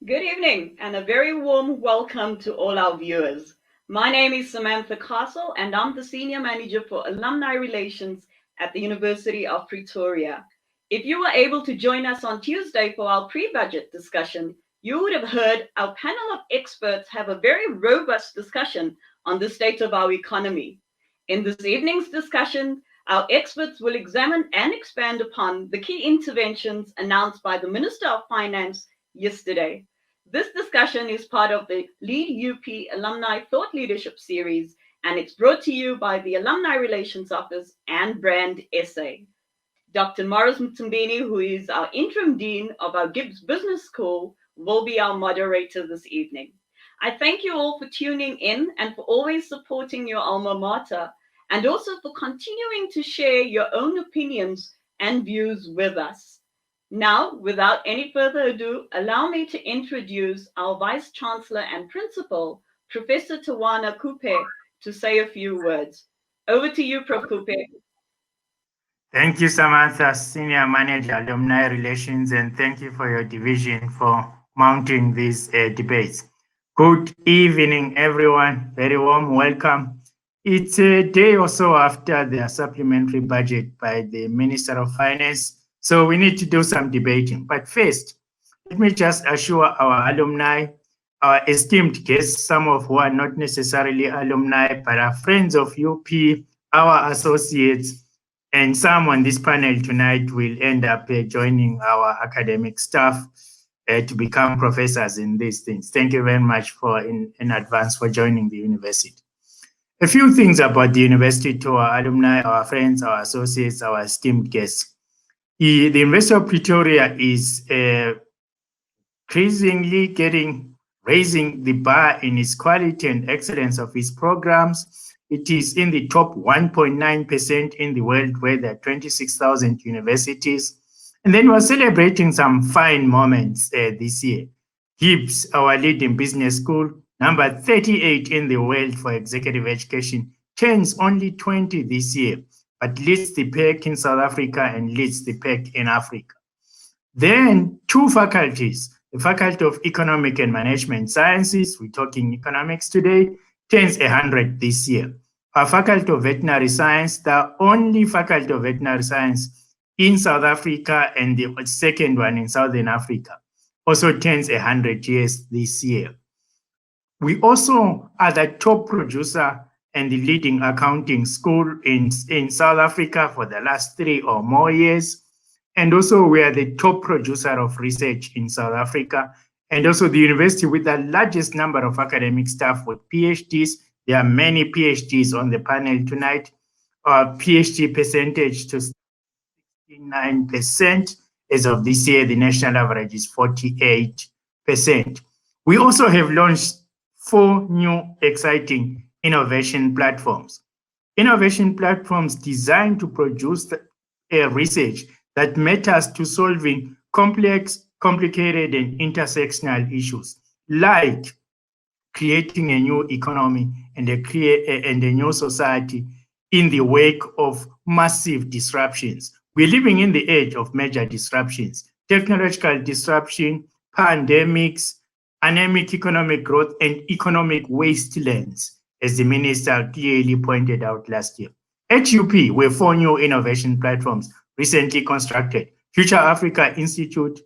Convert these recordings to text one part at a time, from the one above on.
Good evening and a very warm welcome to all our viewers. My name is Samantha Castle and I'm the Senior Manager for Alumni Relations at the University of Pretoria. If you were able to join us on Tuesday for our pre-budget discussion, you would have heard our panel of experts have a very robust discussion on the state of our economy. In this evening's discussion, our experts will examine and expand upon the key interventions announced by the Minister of Finance yesterday. This discussion is part of the Lead UP Alumni Thought Leadership Series, and it's brought to you by the Alumni Relations Office and Brand SA. Dr. Morris Mtumbini, who is our interim dean of our Gibbs Business School, will be our moderator this evening. I thank you all for tuning in and for always supporting your alma mater, and also for continuing to share your own opinions and views with us. Now, without any further ado, allow me to introduce our Vice Chancellor and Principal, Professor Tawana Kupe, to say a few words. Over to you, Prof. Kupe. Thank you, Samantha, Senior Manager, Alumni Relations, and thank you for your division for mounting these debates. Good evening, everyone. Very warm welcome. It's a day or so after the supplementary budget by the Minister of Finance, so we need to do some debating. But first, let me just assure our alumni, our esteemed guests, some of who are not necessarily alumni, but are friends of UP, our associates, and some on this panel tonight will end up joining our academic staff to become professors in these things. Thank you very much in advance for joining the university. A few things about the university to our alumni, our friends, our associates, our esteemed guests. The University of Pretoria is increasingly raising the bar in its quality and excellence of its programs. It is in the top 1.9% in the world, where there are 26,000 universities. And then we're celebrating some fine moments this year. Gibbs, our leading business school, number 38 in the world for executive education, turns only 20 this year, but leads the pack in South Africa and leads the pack in Africa. Then two faculties, the Faculty of Economic and Management Sciences, we're talking economics today, turns 100 this year. Our Faculty of Veterinary Science, the only Faculty of Veterinary Science in South Africa and the second one in Southern Africa, also turns 100 years this year. We also are the top producer and the leading accounting school in South Africa for the last 3 or more years. And also we are the top producer of research in South Africa, and also the university with the largest number of academic staff with PhDs. There are many PhDs on the panel tonight. Our PhD percentage to 69%. As of this year, the national average is 48%. We also have launched 4 new exciting innovation platforms. Innovation platforms designed to produce a research that matters to solving complex, complicated, and intersectional issues, like creating a new economy and a new society in the wake of massive disruptions. We're living in the age of major disruptions: technological disruption, pandemics, anemic economic growth, and economic wastelands, as the minister clearly pointed out last year. At UP, we have 4 new innovation platforms recently constructed: Future Africa Institute,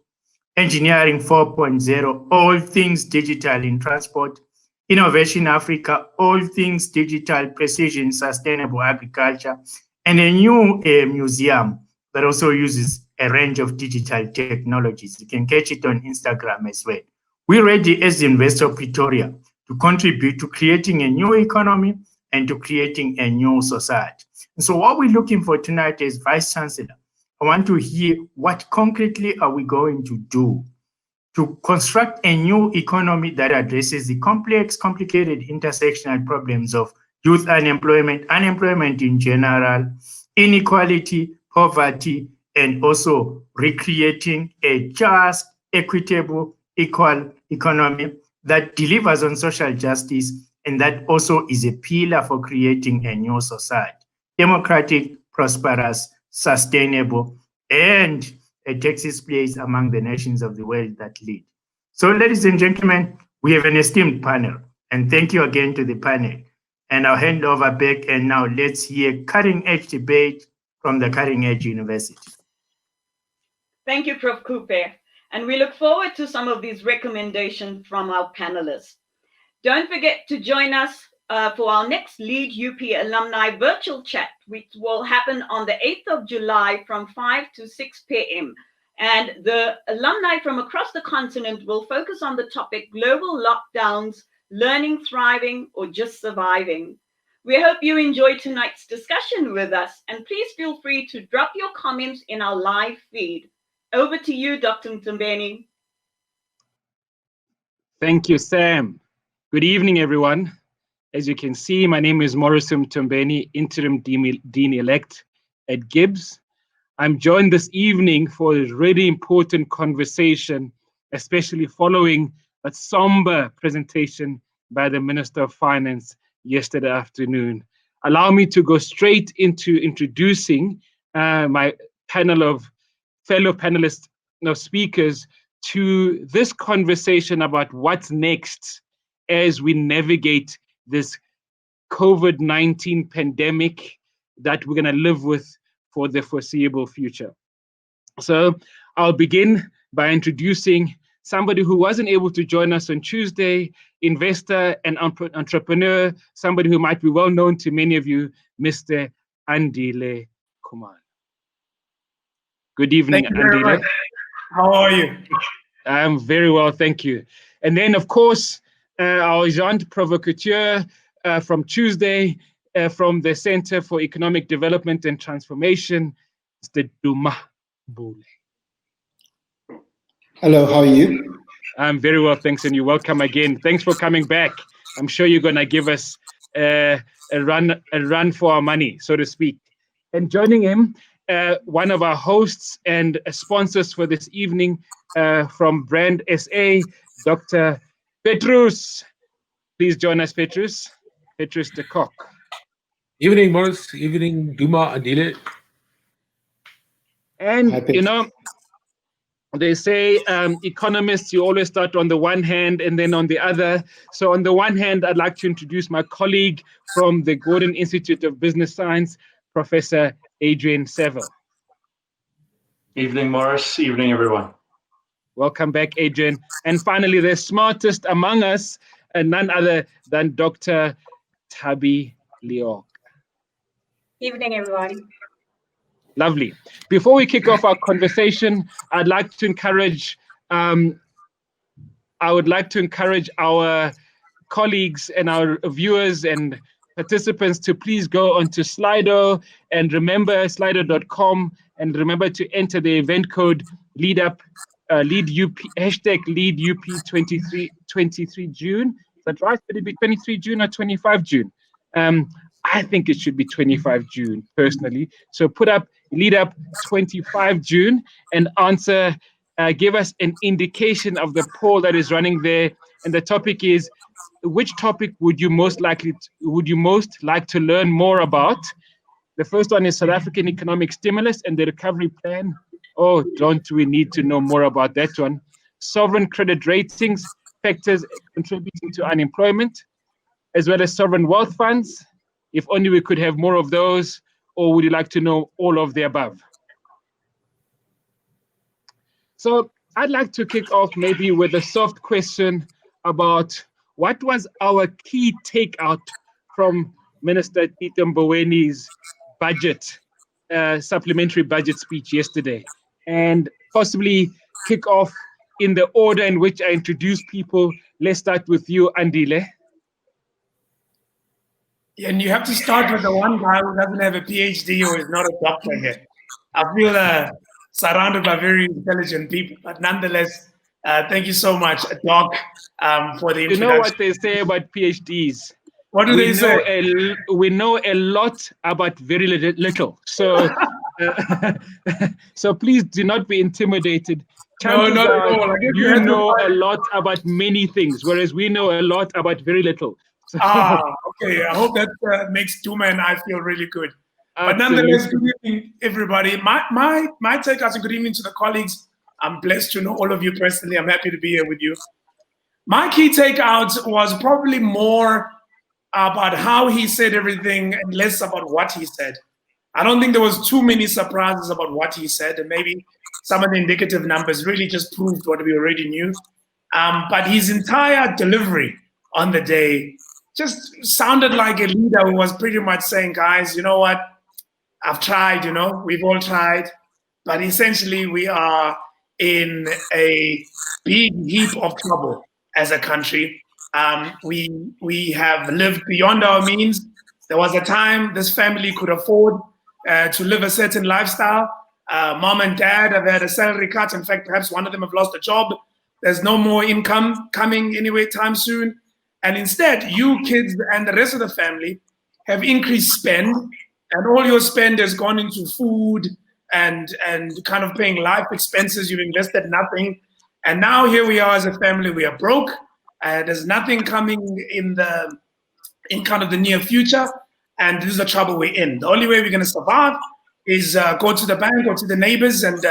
Engineering 4.0, all things digital in transport; Innovation Africa, all things digital, precision, sustainable agriculture; and a new museum that also uses a range of digital technologies. You can catch it on Instagram as well. We're ready as the University of Pretoria to contribute to creating a new economy and to creating a new society. And so what we're looking for tonight is, Vice Chancellor, I want to hear what concretely are we going to do to construct a new economy that addresses the complex, complicated, intersectional problems of youth unemployment, unemployment in general, inequality, poverty, and also recreating a just, equitable, equal economy that delivers on social justice and that also is a pillar for creating a new society: democratic, prosperous, sustainable, and a Texas place among the nations of the world that lead. So, ladies and gentlemen, we have an esteemed panel, and thank you again to the panel. And I'll hand over back, and now let's hear cutting edge debate from the Cutting Edge University. Thank you, Prof. Cooper. And we look forward to some of these recommendations from our panelists. Don't forget to join us for our next Lead UP Alumni virtual chat, which will happen on the 8th of July from 5 to 6 p.m. And the alumni from across the continent will focus on the topic global lockdowns, learning, thriving, or just surviving. We hope you enjoyed tonight's discussion with us, and please feel free to drop your comments in our live feed. Over to you, Dr. Mtombeni. Thank you, Sam. Good evening, everyone. As you can see, my name is Morris Mtombeni, Interim Dean-elect at Gibbs. I'm joined this evening for a really important conversation, especially following a somber presentation by the Minister of Finance yesterday afternoon. Allow me to go straight into introducing my panel of fellow panelists, speakers, to this conversation about what's next as we navigate this COVID-19 pandemic that we're going to live with for the foreseeable future. So I'll begin by introducing somebody who wasn't able to join us on Tuesday, investor and entrepreneur, somebody who might be well known to many of you, Mr. Andile Kumar. Good evening, Andile. How are you? I'm very well, thank you. And then, of course, our agent provocateur from Tuesday, from the Center for Economic Development and Transformation, Mr. Duma Bule. Hello, how are you? I'm very well, thanks, and you're welcome again. Thanks for coming back. I'm sure you're going to give us a run for our money, so to speak. And joining him, one of our hosts and sponsors for this evening from Brand SA, Dr. Petrus. Please join us, Petrus. Petrus de Kock. Evening, Morris. Evening, Duma, Andile. And, they say economists, you always start on the one hand and then on the other. So on the one hand, I'd like to introduce my colleague from the Gordon Institute of Business Science, Professor Adrian Saville. Evening, Morris. Evening, everyone. Welcome back, Adrian. And finally, the smartest among us, and none other than Dr. Tabi Leok. Evening, everyone. Lovely. Before we kick off our conversation, I'd like to encourage, our colleagues and our viewers and participants to please go onto Slido and remember slido.com and remember to enter the event code LeadUp, LeadUP, hashtag LeadUP 23 June. Is that right? Would it be 23 June or 25 June? I think it should be 25 June personally. So put up LeadUp 25 June and answer, give us an indication of the poll that is running there. And the topic is, which topic would you most like to learn more about? The first one is South African economic stimulus and the recovery plan. Oh, don't we need to know more about that one? Sovereign credit ratings, factors contributing to unemployment, as well as sovereign wealth funds. If only we could have more of those, or would you like to know all of the above? So I'd like to kick off maybe with a soft question about what was our key takeout from Minister Tito Mbowene's budget, supplementary budget speech yesterday, and possibly kick off in the order in which I introduce people. Let's start with you, Andile. Yeah, and you have to start with the one guy who doesn't have a PhD or is not a doctor here. I feel surrounded by very intelligent people, but nonetheless, thank you so much, Doc, for the introduction. You know what they say about PhDs? What do they say? We know a lot about very little. So, so please do not be intimidated. No, not at all. You know a lot about many things, whereas we know a lot about very little. So, okay. I hope that makes Duma and I feel really good. Absolutely. But nonetheless, good evening, everybody. My takeouts and good evening to the colleagues I'm blessed to know all of you personally. I'm happy to be here with you. My key takeout was probably more about how he said everything and less about what he said. I don't think there was too many surprises about what he said, and maybe some of the indicative numbers really just proved what we already knew. But his entire delivery on the day just sounded like a leader who was pretty much saying, guys, you know what? I've tried, we've all tried, but essentially we are in a big heap of trouble as a country. We have lived beyond our means. There was a time this family could afford to live a certain lifestyle. Mom and dad have had a salary cut. In fact, perhaps one of them have lost a job. There's no more income coming anyway time soon. And instead, you kids and the rest of the family have increased spend, and all your spend has gone into food and kind of paying life expenses. You've invested nothing. And now here we are as a family, we are broke. There's nothing coming in kind of the near future. And this is the trouble we're in. The only way we're going to survive is go to the bank or to the neighbors and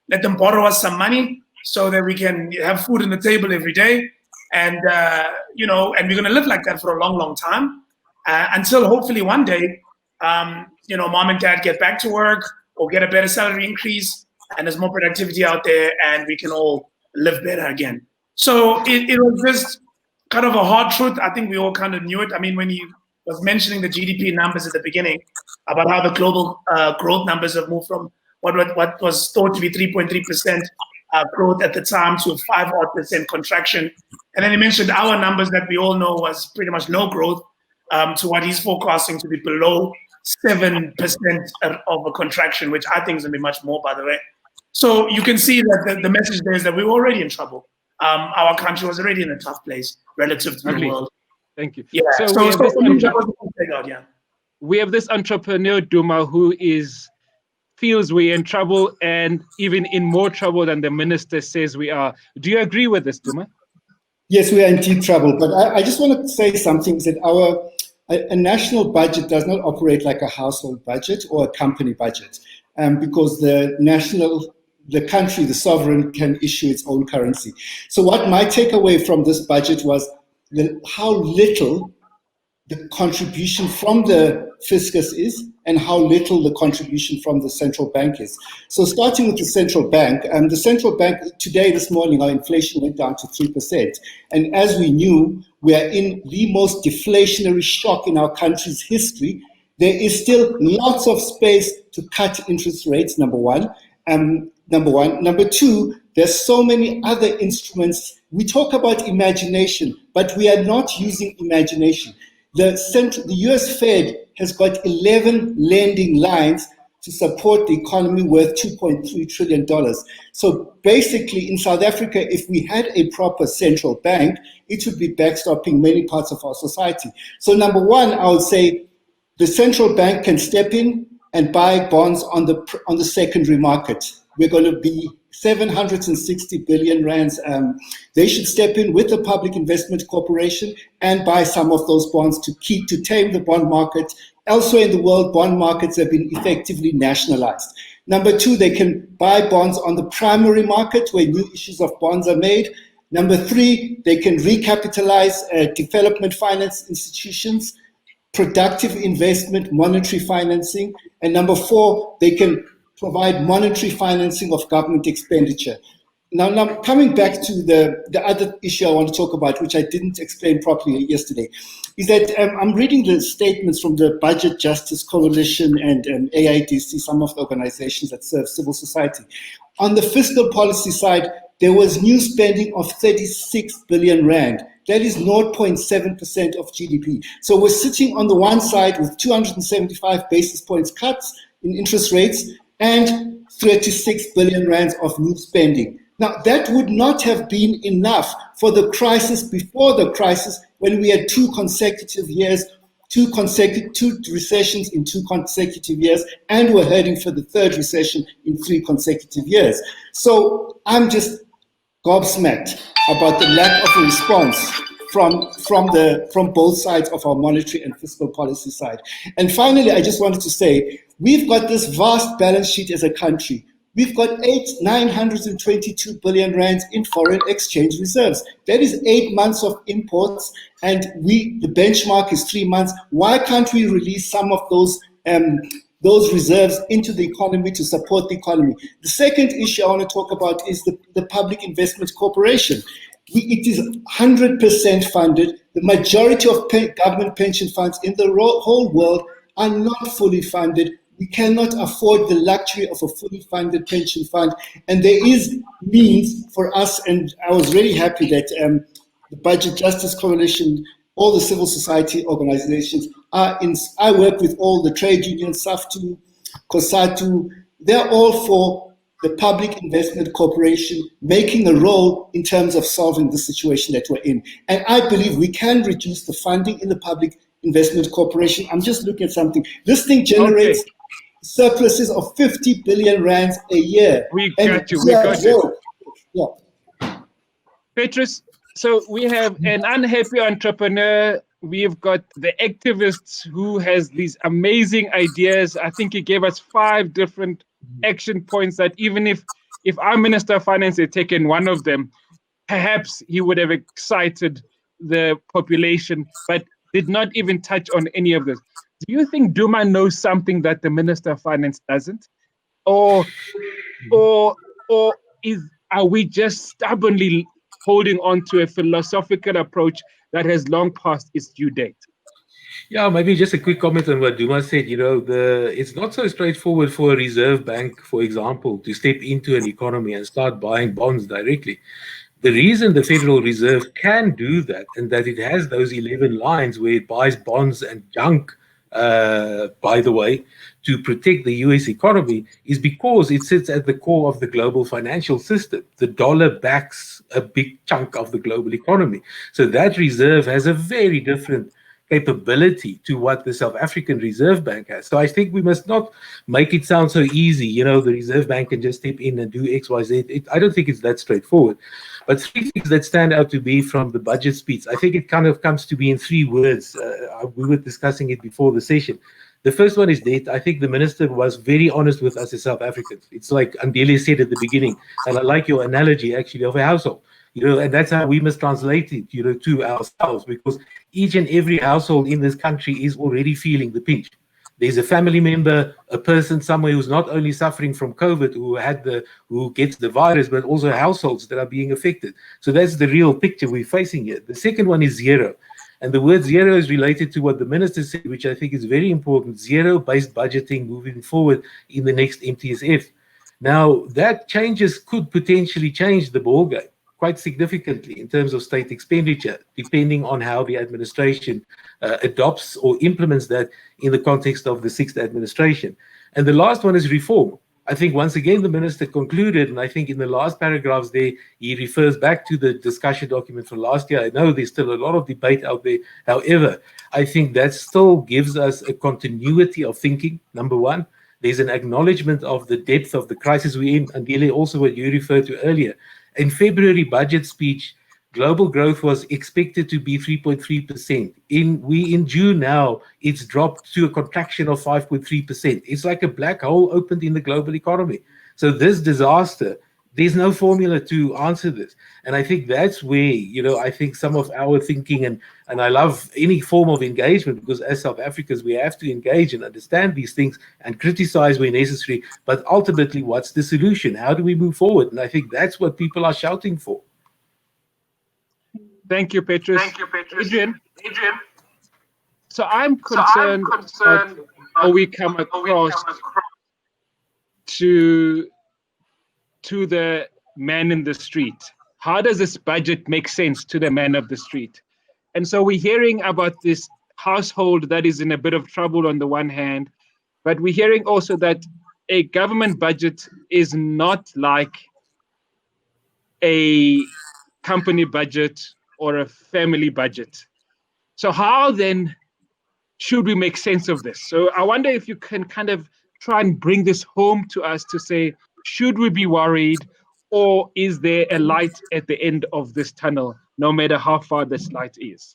let them borrow us some money so that we can have food on the table every day. And, and we're going to live like that for a long, long time until hopefully one day, mom and dad get back to work or get a better salary increase and there's more productivity out there and we can all live better again. So it was just kind of a hard truth. I think we all kind of knew it. I mean, when he was mentioning the GDP numbers at the beginning about how the global growth numbers have moved from what was thought to be 3.3% growth at the time to a 5% contraction. And then he mentioned our numbers that we all know was pretty much no growth to what he's forecasting to be below 7% of a contraction, which I think is going to be much more, by the way. So you can see that the message there is that we were already in trouble. Our country was already in a tough place relative to the world. Thank you. Yeah. We have this entrepreneur, Duma, who feels we're in trouble and even in more trouble than the minister says we are. Do you agree with this, Duma? Yes, we are in deep trouble. But I just want to say something, that a national budget does not operate like a household budget or a company budget, because the country, the sovereign, can issue its own currency. So what my takeaway from this budget was how little the contribution from the fiscus is and how little the contribution from the central bank is. So starting with the central bank today, this morning, our inflation went down to 3%. And as we knew, we are in the most deflationary shock in our country's history. There is still lots of space to cut interest rates, number one. Number two, there's so many other instruments. We talk about imagination, but we are not using imagination. The US Fed has got 11 lending lines to support the economy worth $2.3 trillion. So basically in South Africa, if we had a proper central bank, it would be backstopping many parts of our society. So number one, I would say the central bank can step in and buy bonds on the secondary market. We're going to be 760 billion rands. They should step in with the Public Investment Corporation and buy some of those bonds to tame the bond market. Elsewhere in the world, bond markets have been effectively nationalized. Number two, they can buy bonds on the primary market where new issues of bonds are made. Number three, they can recapitalize development finance institutions, productive investment, monetary financing. And number four, they can provide monetary financing of government expenditure. Now coming back to the other issue I want to talk about, which I didn't explain properly yesterday, is that I'm reading the statements from the Budget Justice Coalition and AIDC, some of the organizations that serve civil society. On the fiscal policy side, there was new spending of 36 billion rand. That is 0.7% of GDP. So we're sitting on the one side with 275 basis points cuts in interest rates and 36 billion rands of new spending. Now, that would not have been enough for the crisis before the crisis, when we had two recessions in 2 consecutive years, and we're heading for the third recession in 3 consecutive years. So I'm just gobsmacked about the lack of a response from both sides of our monetary and fiscal policy side. And finally, I just wanted to say, we've got this vast balance sheet as a country. We've got 922 billion rands in foreign exchange reserves. That is 8 months of imports, and the benchmark is 3 months. Why can't we release some of those reserves into the economy to support the economy? The second issue I want to talk about is the Public Investment Corporation. It is 100% funded. The majority of government pension funds in the whole world are not fully funded. We cannot afford the luxury of a fully funded pension fund. And there is means for us, and I was really happy that the Budget Justice Coalition, all the civil society organizations I work with all the trade unions, SAFTU, COSATU, they're all for the Public Investment Corporation making a role in terms of solving the situation that we're in. And I believe we can reduce the funding in the Public Investment Corporation. I'm just looking at something. This thing generates surpluses of 50 billion rands a year. We got you. Yeah. Petrus, so we have an unhappy entrepreneur. We've got the activists who has these amazing ideas. I think he gave us 5 different action points that even if our Minister of Finance had taken one of them, perhaps he would have excited the population, but did not even touch on any of this. Do you think Duma knows something that the Minister of Finance doesn't? Or are we just stubbornly holding on to a philosophical approach that has long passed its due date? Yeah, maybe just a quick comment on what Duma said. It's not so straightforward for a reserve bank, for example, to step into an economy and start buying bonds directly. The reason the Federal Reserve can do that, and that it has those 11 lines where it buys bonds and junk, by the way, to protect the US economy, is because it sits at the core of the global financial system. The dollar backs a big chunk of the global economy. So that reserve has a very different capability to what the South African Reserve Bank has. So I think we must not make it sound so easy. The Reserve Bank can just step in and do X, Y, Z. I don't think it's that straightforward. But 3 things that stand out to me from the budget speech, I think it kind of comes to me in 3 words. We were discussing it before the session. The first one is debt. I think the minister was very honest with us as South Africans. It's like Andile said at the beginning, and I like your analogy actually of a household. And that's how we must translate it, to ourselves, because each and every household in this country is already feeling the pinch. There's a family member, a person somewhere who's not only suffering from COVID, who gets the virus, but also households that are being affected. So that's the real picture we're facing here. The second one is zero. And the word zero is related to what the minister said, which I think is very important, zero-based budgeting moving forward in the next MTSF. Now, that could potentially change the ballgame quite significantly in terms of state expenditure, depending on how the administration adopts or implements that in the context of the 6th administration. And the last one is reform. I think once again, the minister concluded, and I think in the last paragraphs there, he refers back to the discussion document from last year. I know there's still a lot of debate out there. However, I think that still gives us a continuity of thinking, number one. There's an acknowledgement of the depth of the crisis we're in, and really also what you referred to earlier. In February budget speech, global growth was expected to be 3.3%. In June now, it's dropped to a contraction of 5.3%. It's like a black hole opened in the global economy. So this disaster, there's no formula to answer this. And I think that's where, I think some of our thinking, and I love any form of engagement, because as South Africans, we have to engage and understand these things and criticize where necessary. But ultimately, what's the solution? How do we move forward? And I think that's what people are shouting for. Thank you, Petrus. Adrian. So I'm concerned about how we come across to the man in the street. How does this budget make sense to the man of the street? And so we're hearing about this household that is in a bit of trouble on the one hand, but we're hearing also that a government budget is not like a company budget or a family budget. So how then should we make sense of this? So I wonder if you can kind of try and bring this home to us to say, should we be worried, or is there a light at the end of this tunnel, no matter how far this light is?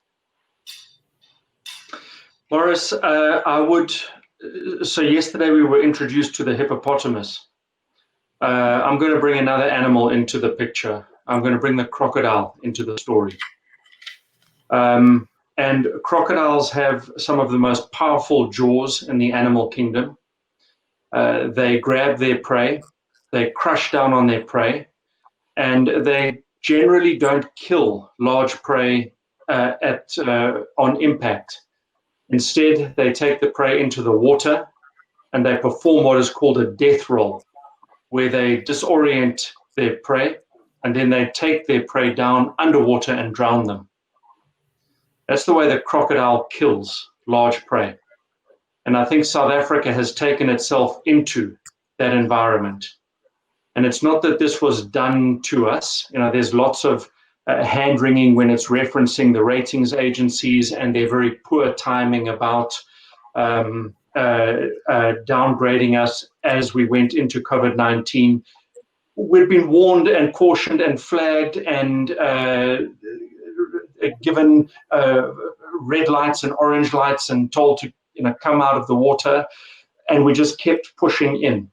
Morris, so yesterday we were introduced to the hippopotamus. I'm going to bring another animal into the picture. I'm going to bring the crocodile into the story. And crocodiles have some of the most powerful jaws in the animal kingdom. They grab their prey, they crush down on their prey, and they generally don't kill large prey on impact. Instead, they take the prey into the water and they perform what is called a death roll, where they disorient their prey and then they take their prey down underwater and drown them. That's the way the crocodile kills large prey. And I think South Africa has taken itself into that environment. And it's not that this was done to us. You know, there's lots of hand-wringing when it's referencing the ratings agencies and their very poor timing about downgrading us as we went into COVID-19. We've been warned and cautioned and flagged and given red lights and orange lights and told to come out of the water, and we just kept pushing in.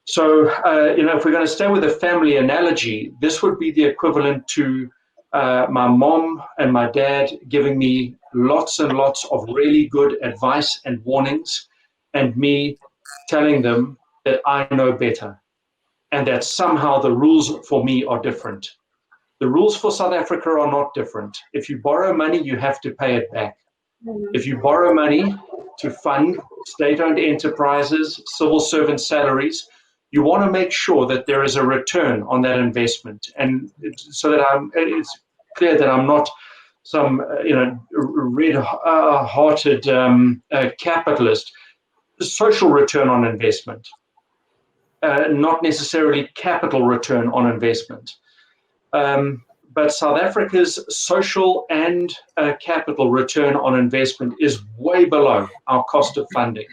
So if we're going to stay with a family analogy, this would be the equivalent to my mom and my dad giving me lots and lots of really good advice and warnings, and me telling them that I know better and that somehow the rules for me are different. The rules for South Africa are not different. If you borrow money, you have to pay it back. If you borrow money to fund state-owned enterprises, civil servant salaries, you want to make sure that there is a return on that investment, and so that it's clear that I'm not some red-hearted capitalist. Social return on investment, not necessarily capital return on investment. But South Africa's social and capital return on investment is way below our cost of funding.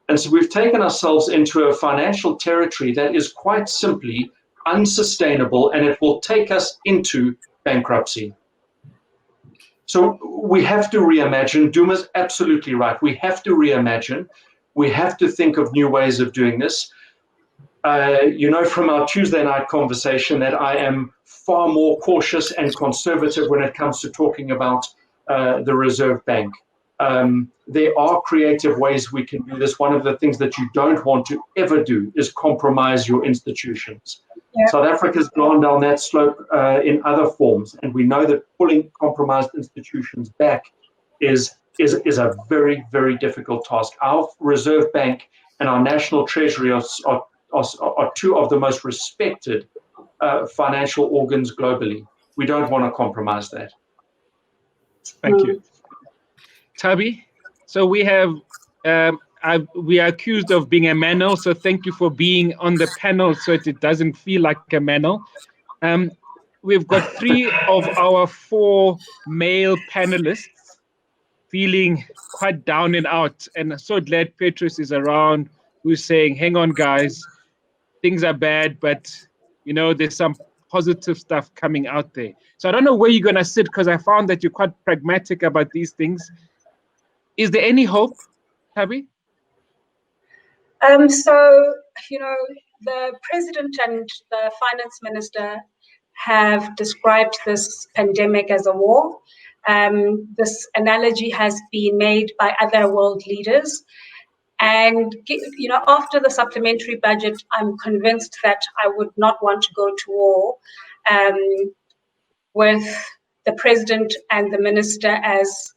And so we've taken ourselves into a financial territory that is quite simply unsustainable, and it will take us into bankruptcy. So we have to reimagine. Duma's absolutely right. We have to reimagine. We have to think of new ways of doing this. From our Tuesday night conversation that I am far more cautious and conservative when it comes to talking about the Reserve Bank. There are creative ways we can do this. One of the things that you don't want to ever do is compromise your institutions. Yeah. South Africa's gone down that slope in other forms, and we know that pulling compromised institutions back is a very, very difficult task. Our Reserve Bank and our National Treasury are two of the most respected financial organs globally. We don't want to compromise that. Thank you. Tabi, so we have, we are accused of being a manel, so thank you for being on the panel so it doesn't feel like a manel. We've got 3 of our 4 male panelists feeling quite down and out, and so glad Petrus is around, who's saying, hang on guys, things are bad, but there's some positive stuff coming out there. So I don't know where you're going to sit, because I found that you're quite pragmatic about these things. Is there any hope, Tabi? So, the president and the finance minister have described this pandemic as a war. This analogy has been made by other world leaders. And, after the supplementary budget, I'm convinced that I would not want to go to war with the president and the minister as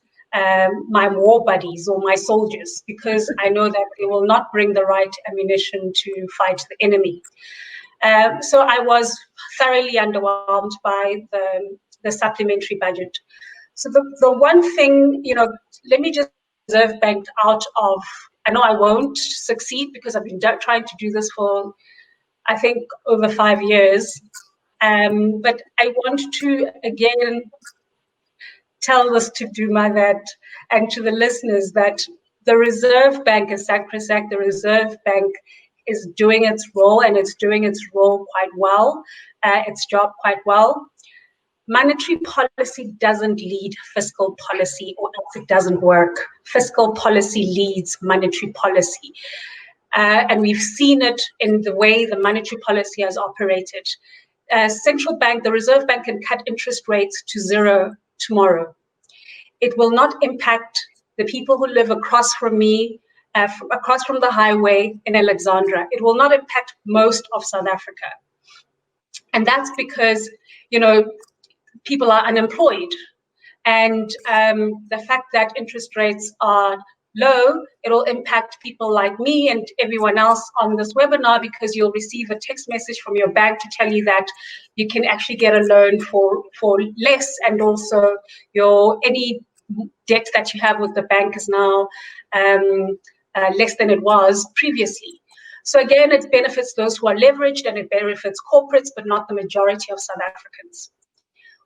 my war buddies or my soldiers, because I know that they will not bring the right ammunition to fight the enemy. So I was thoroughly underwhelmed by the supplementary budget. So the one thing, let me just Reserve Bank out of, I know I won't succeed because I've been trying to do this for, I think, over 5 years. But I want to, again, tell this to Duma and to the listeners that the Reserve Bank is sacrosanct. The Reserve Bank is doing its role, and it's doing its role quite well, its job quite well. Monetary policy doesn't lead fiscal policy, or else it doesn't work. Fiscal policy leads monetary policy. and we've seen it in the way the monetary policy has operated. Central bank, the Reserve Bank can cut interest rates to zero tomorrow. It will not impact the people who live across from me, across from the highway in Alexandra. It will not impact most of South Africa. And that's because, people are unemployed. And the fact that interest rates are low, it'll impact people like me and everyone else on this webinar, because you'll receive a text message from your bank to tell you that you can actually get a loan for less, and also any debt that you have with the bank is now less than it was previously. So again, it benefits those who are leveraged, and it benefits corporates, but not the majority of South Africans.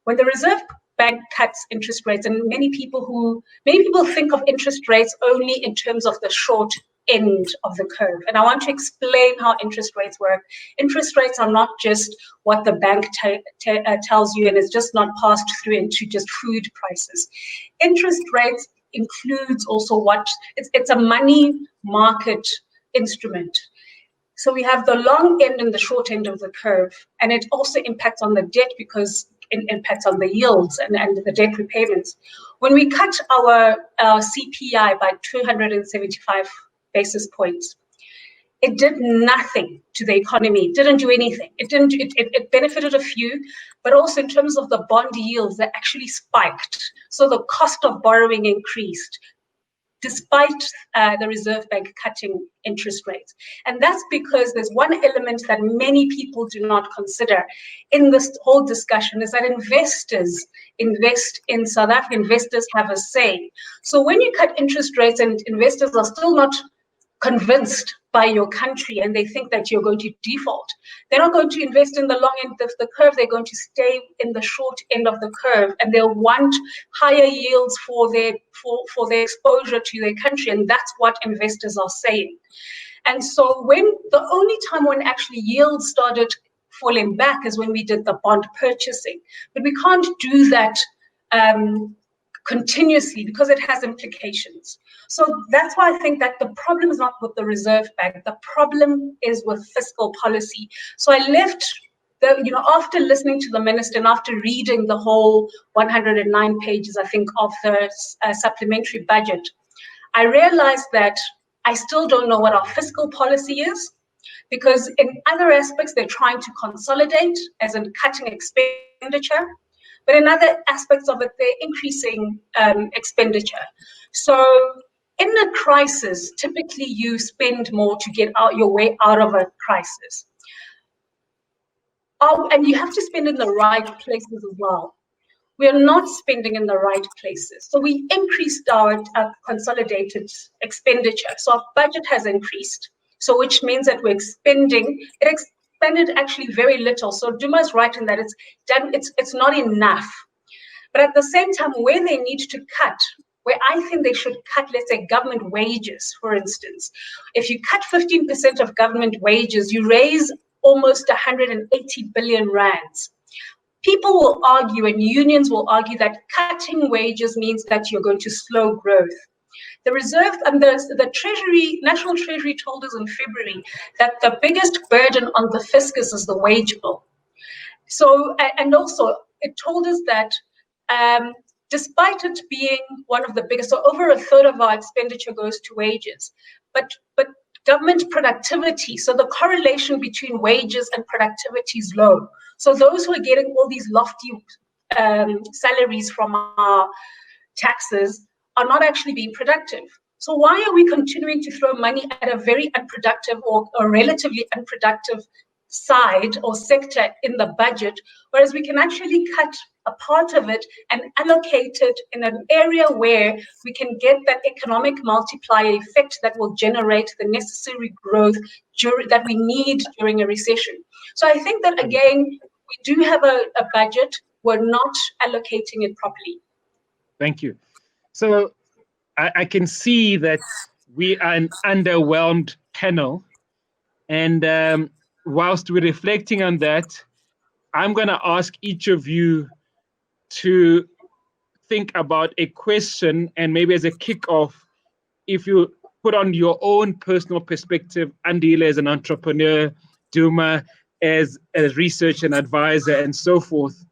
When the Reserve Bank cuts interest rates, and many people think of interest rates only in terms of the short end of the curve. And I want to explain how interest rates work. Interest rates are not just what the bank tells you, and it's just not passed through into just food prices. Interest rates includes also it's a money market instrument. So we have the long end and the short end of the curve, and it also impacts on the debt because it impacts on the yields and the debt repayments. When we cut our CPI by 275 basis points, it did nothing to the economy. It didn't do anything. It benefited a few, but also in terms of the bond yields, they actually spiked. So the cost of borrowing increased, despite the Reserve Bank cutting interest rates. And that's because there's one element that many people do not consider in this whole discussion, is that investors invest in South Africa. Investors have a say. So when you cut interest rates and investors are still not convinced by your country and they think that you're going to default, they're not going to invest in the long end of the curve. They're going to stay in the short end of the curve, and they'll want higher yields for their exposure to their country. And that's what investors are saying. And so the only time when actually yields started falling back is when we did the bond purchasing. But we can't do that continuously because it has implications. So that's why I think that the problem is not with the Reserve Bank. The problem is with fiscal policy. So I left after listening to the minister and after reading the whole 109 pages, I think, of the supplementary budget, I realized that I still don't know what our fiscal policy is, because in other aspects, they're trying to consolidate, as in cutting expenditure. But in other aspects of it, they're increasing expenditure. So in a crisis, typically you spend more to get your way out of a crisis. And you have to spend in the right places as well. We are not spending in the right places. So we increased our consolidated expenditure. So our budget has increased, so which means that we're expending. It expended actually very little. So Duma is right in that it's not enough. But at the same time, where they need to cut, where I think they should cut, let's say, government wages, for instance. If you cut 15% of government wages, you raise almost 180 billion rands. People will argue, and unions will argue, that cutting wages means that you're going to slow growth. The Reserve and the Treasury, National Treasury, told us in February that the biggest burden on the fiscus is the wage bill. So, and also it told us that despite it being one of the biggest, so over a third of our expenditure goes to wages, but government productivity, so the correlation between wages and productivity is low. So those who are getting all these lofty salaries from our taxes are not actually being productive. So why are we continuing to throw money at a very unproductive or a relatively unproductive side or sector in the budget, whereas we can actually cut a part of it and allocate it in an area where we can get that economic multiplier effect that will generate the necessary growth that we need during a recession. So I think that, again, we do have a budget. We're not allocating it properly. Thank you. So I can see that we are an underwhelmed panel. And whilst we're reflecting on that, I'm going to ask each of you to think about a question, and maybe as a kickoff, if you put on your own personal perspective, Andile as an entrepreneur, Duma as a research and advisor, and so forth,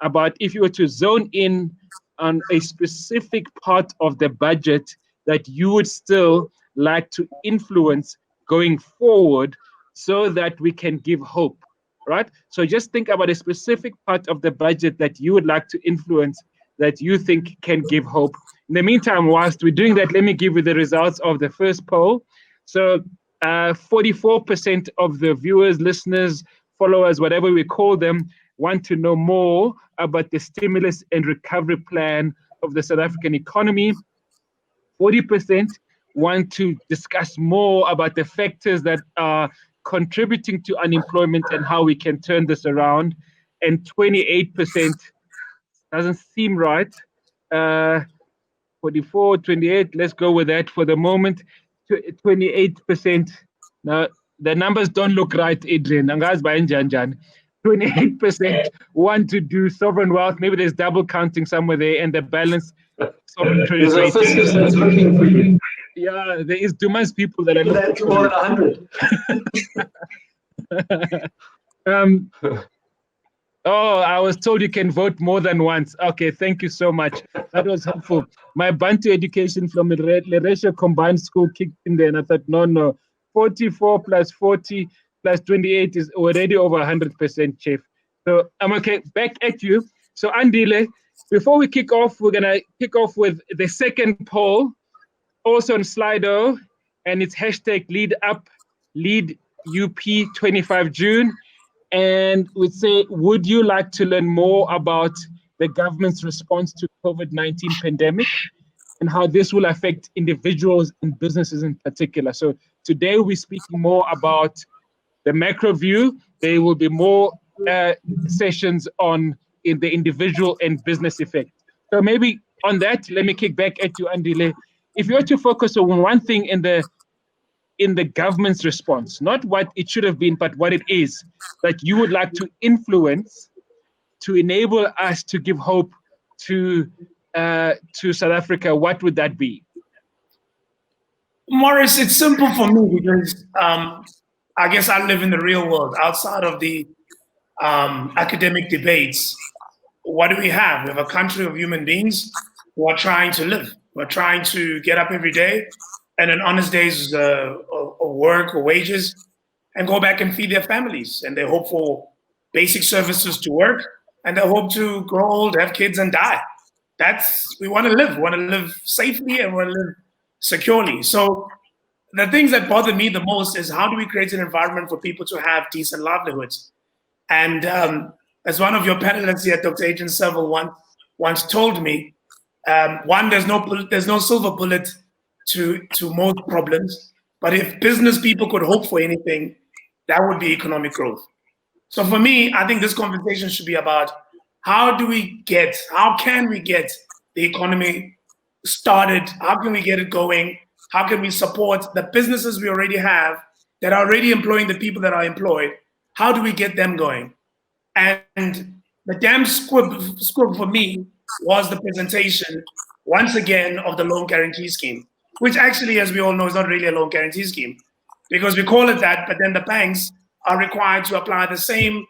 about if you were to zone in on a specific part of the budget that you would still like to influence going forward so that we can give hope, right? So just think about a specific part of the budget that you would like to influence that you think can give hope. In the meantime, whilst we're doing that, let me give you the results of the first poll. So 44% of the viewers, listeners, followers, whatever we call them, want to know more about the stimulus and recovery plan of the South African economy. 40% want to discuss more about the factors that are contributing to unemployment and how we can turn this around. And 28% doesn't seem right. 44, 28, let's go with that for the moment. 28%. Now, the numbers don't look right, Adrian. 28% want to do sovereign wealth. Maybe there's double counting somewhere there, and the balance sovereign credit There's a rating. fiscus that's looking for you. Yeah, there is Dumas people that are looking. That's more than 100. Oh, I was told you can vote more than once. Okay, thank you so much. That was helpful. My Bantu education from Leresha Combined School kicked in there, and I thought, no, 44 plus 40 plus 28 is already over 100%, Chief. So I'm okay. Back at you. So Andile, before we kick off, we're gonna kick off with the second poll, also on Slido, and it's hashtag lead UP 25 June. And we'd say, would you like to learn more about the government's response to COVID-19 pandemic and how this will affect individuals and businesses in particular? So today we're speaking more about the macro view. There will be more sessions on in the individual and business effect. So maybe on that, let me kick back at you, Andile. If you were to focus on one thing in the government's response, not what it should have been, but what it is, that you would like to influence to enable us to give hope to South Africa, what would that be? Morris, it's simple for me because I guess I live in the real world outside of the academic debates. What do we have? We have a country of human beings who are trying to live. We're trying to get up every day and an honest day's work or wages and go back and feed their families. And they hope for basic services to work, and they hope to grow old, have kids, and die. We want to live. We want to live safely and we want to live securely. So the things that bother me the most is how do we create an environment for people to have decent livelihoods? And as one of your panelists here, Dr. Adrian Seville, once told me, one, there's no silver bullet to most problems, but if business people could hope for anything, that would be economic growth. So for me, I think this conversation should be about how can we get the economy started? How can we get it going? How can we support the businesses we already have that are already employing the people that are employed? How do we get them going? And the damn squib for me was the presentation, once again, of the loan guarantee scheme, which actually, as we all know, is not really a loan guarantee scheme, because we call it that, but then the banks are required to apply the same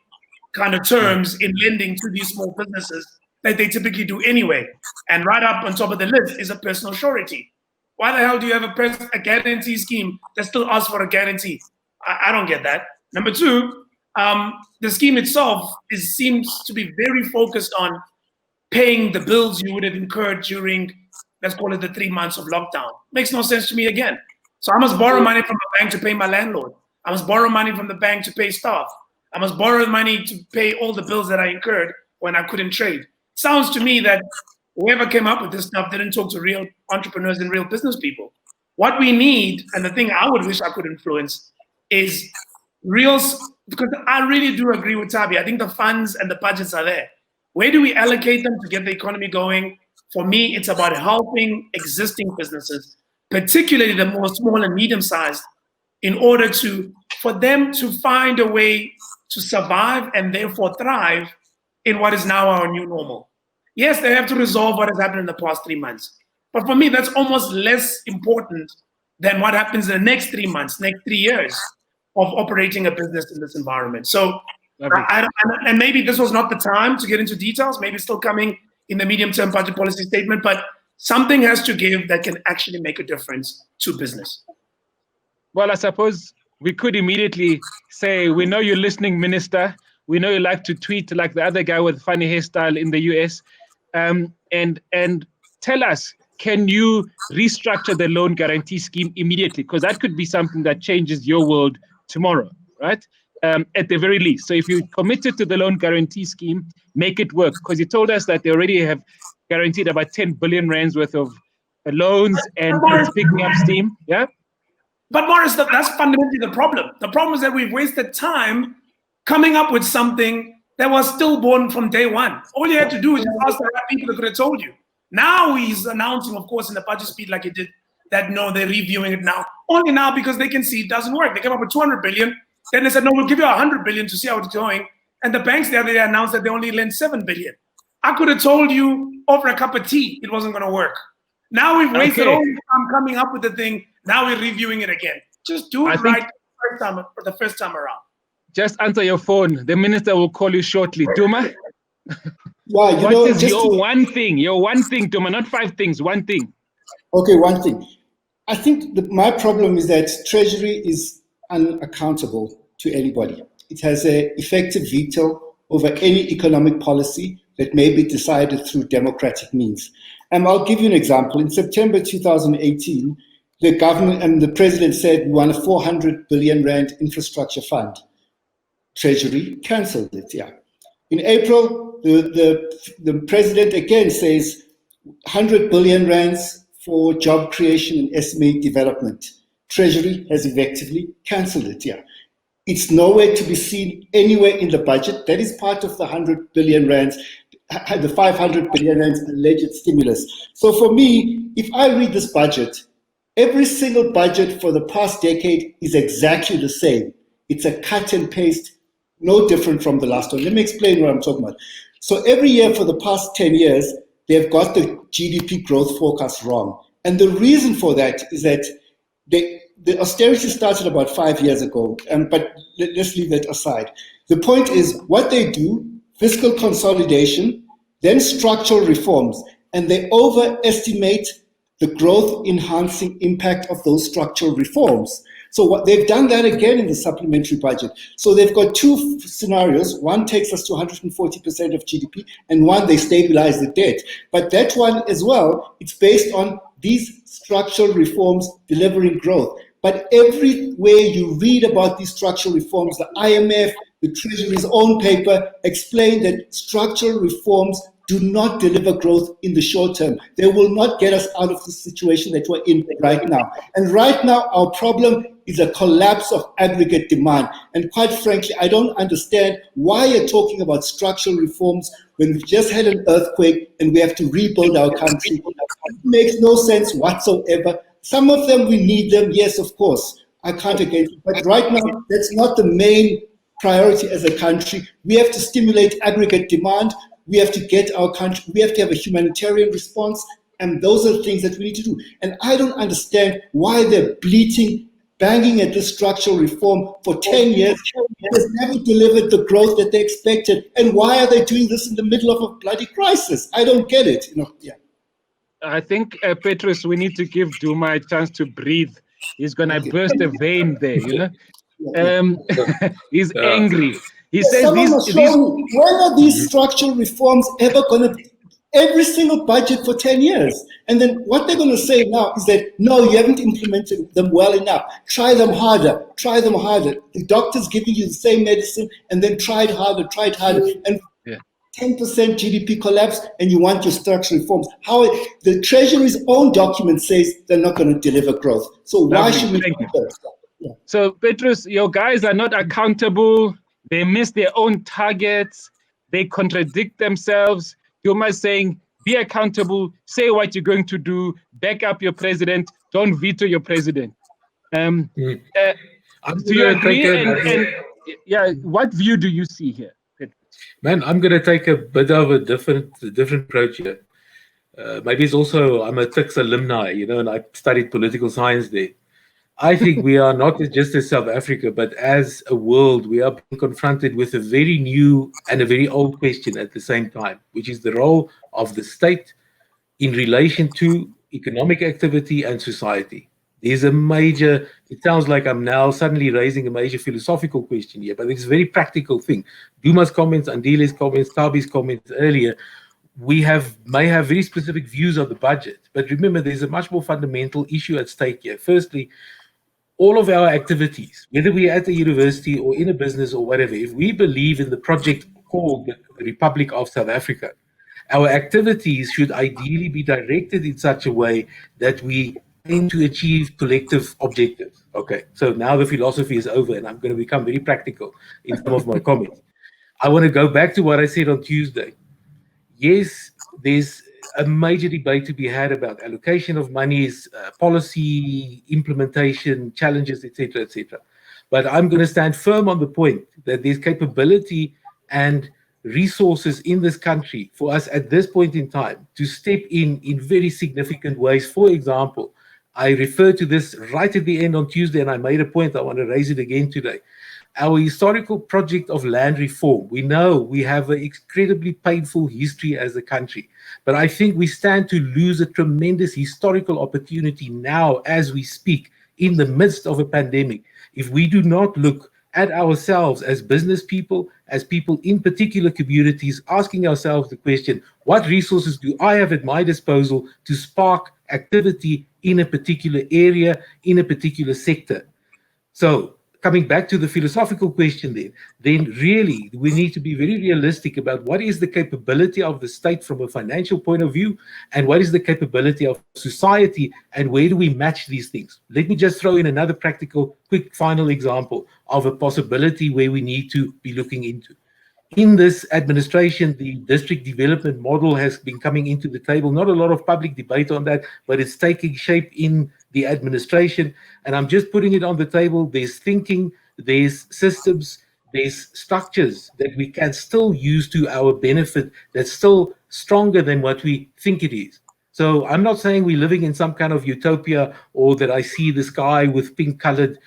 kind of terms in lending to these small businesses that they typically do anyway. And right up on top of the list is a personal surety. Why the hell do you have a guarantee scheme that still asks for a guarantee? I don't get that. Number two, the scheme itself seems to be very focused on paying the bills you would have incurred during, let's call it, the 3 months of lockdown. Makes no sense to me again. So I must borrow money from the bank to pay my landlord. I must borrow money from the bank to pay staff. I must borrow money to pay all the bills that I incurred when I couldn't trade. Sounds to me that whoever came up with this stuff didn't talk to real entrepreneurs and real business people. What we need, and the thing I would wish I could influence, is real, because I really do agree with Tabi. I think the funds and the budgets are there. Where do we allocate them to get the economy going? For me, it's about helping existing businesses, particularly the more small and medium-sized, in order for them to find a way to survive and therefore thrive in what is now our new normal. Yes, they have to resolve what has happened in the past 3 months. But for me, that's almost less important than what happens in the next 3 months, next 3 years of operating a business in this environment. So, and maybe this was not the time to get into details. Maybe it's still coming in the medium-term budget policy statement, but something has to give that can actually make a difference to business. Well, I suppose we could immediately say, we know you're listening, Minister. We know you like to tweet like the other guy with funny hairstyle in the US. And tell us, can you restructure the loan guarantee scheme immediately? Because that could be something that changes your world tomorrow, right? At the very least. So if you committed to the loan guarantee scheme, make it work. Because you told us that they already have guaranteed about 10 billion rands worth of loans, and it's picking up steam. Yeah. But Morris, that's fundamentally the problem. The problem is that we've wasted time coming up with something that was stillborn from day one. All you had to do is just ask the right people that could have told you. Now he's announcing, of course, in the budget speed like he did, that no, they're reviewing it now. Only now because they can see it doesn't work. They came up with 200 billion. Then they said, no, we'll give you 100 billion to see how it's going. And the banks the other day announced that they only lent 7 billion. I could have told you over a cup of tea it wasn't going to work. Now we've wasted all this time coming up with the thing. Now we're reviewing it again. Just do it right the first time around. Just answer your phone. The minister will call you shortly. Duma? Yeah, what is your one thing? Your one thing, Duma, not 5 things, one thing. Okay, one thing. I think my problem is that Treasury is unaccountable to anybody. It has an effective veto over any economic policy that may be decided through democratic means. I'll give you an example. In September 2018, the government and the president said we want a 400 billion rand infrastructure fund. Treasury cancelled it, yeah. In April, the president again says 100 billion rands for job creation and SME development. Treasury has effectively cancelled it, yeah. It's nowhere to be seen anywhere in the budget. That is part of the 100 billion rands, the 500 billion rands alleged stimulus. So for me, if I read this budget, every single budget for the past decade is exactly the same. It's a cut and paste, no different from the last one. Let me explain what I'm talking about. So every year for the past 10 years, they've got the GDP growth forecast wrong. And the reason for that is that the austerity started about 5 years ago, but let's leave that aside. The point is what they do, fiscal consolidation, then structural reforms, and they overestimate the growth enhancing impact of those structural reforms. So what they've done that again in the supplementary budget. So they've got 2 scenarios. One takes us to 140% of GDP, and one they stabilize the debt. But that one as well, it's based on these structural reforms delivering growth. But everywhere you read about these structural reforms, the IMF, the Treasury's own paper explain that structural reforms do not deliver growth in the short term. They will not get us out of the situation that we're in right now. And right now, our problem is a collapse of aggregate demand. And quite frankly, I don't understand why you're talking about structural reforms when we've just had an earthquake and we have to rebuild our country. It makes no sense whatsoever. Some of them, we need them, yes, of course. I can't against it. But right now, that's not the main priority as a country. We have to stimulate aggregate demand. We have to get our country, we have to have a humanitarian response, and those are the things that we need to do. And I don't understand why they're banging at this structural reform for 10 years. It has never delivered the growth that they expected. And why are they doing this in the middle of a bloody crisis? I don't get it. I think, Petrus, we need to give Duma a chance to breathe. He's going to burst a vein there, He's angry. He says when are these structural reforms ever going to every single budget for 10 years? And then what they're going to say now is that, no, you haven't implemented them well enough. Try them harder. The doctor's giving you the same medicine and then tried harder. And 10% GDP collapse and you want your structural reforms. How the Treasury's own document says they're not going to deliver growth. So why should we do that? Yeah. So, Petrus, your guys are not accountable. They miss their own targets. They contradict themselves. Duma is saying, be accountable, say what you're going to do, back up your president, don't veto your president. Do you agree? What view do you see here, Petrus? Man, I'm going to take a bit of a different approach here. Maybe it's also, I'm a TIX alumni, and I studied political science there. I think we are not just as South Africa, but as a world, we are being confronted with a very new and a very old question at the same time, which is the role of the state in relation to economic activity and society. There's a major, it sounds like I'm now suddenly raising a major philosophical question here, but it's a very practical thing. Duma's comments, Andile's comments, Tabi's comments earlier, may have very specific views on the budget, but remember there's a much more fundamental issue at stake here. Firstly, all of our activities, whether we're at a university or in a business or whatever, if we believe in the project called the Republic of South Africa, our activities should ideally be directed in such a way that we aim to achieve collective objectives. Okay, so now the philosophy is over and I'm going to become very practical in some of my comments. I want to go back to what I said on Tuesday. Yes, there's a major debate to be had about allocation of monies, policy implementation, challenges, etc., etc. But I'm going to stand firm on the point that there's capability and resources in this country for us at this point in time to step in very significant ways. For example, I referred to this right at the end on Tuesday, and I made a point. I want to raise it again today. Our historical project of land reform. We know we have an incredibly painful history as a country, but I think we stand to lose a tremendous historical opportunity now as we speak in the midst of a pandemic if we do not look at ourselves as business people, as people in particular communities, asking ourselves the question, what resources do I have at my disposal to spark activity in a particular area, in a particular sector? So coming back to the philosophical question then really we need to be very realistic about what is the capability of the state from a financial point of view and what is the capability of society and where do we match these things. Let me just throw in another practical, quick final example of a possibility where we need to be looking into. In this administration, the district development model has been coming into the table. Not a lot of public debate on that, but it's taking shape in the administration. And I'm just putting it on the table. There's thinking, there's systems, there's structures that we can still use to our benefit that's still stronger than what we think it is. So I'm not saying we're living in some kind of utopia or that I see the sky with pink-colored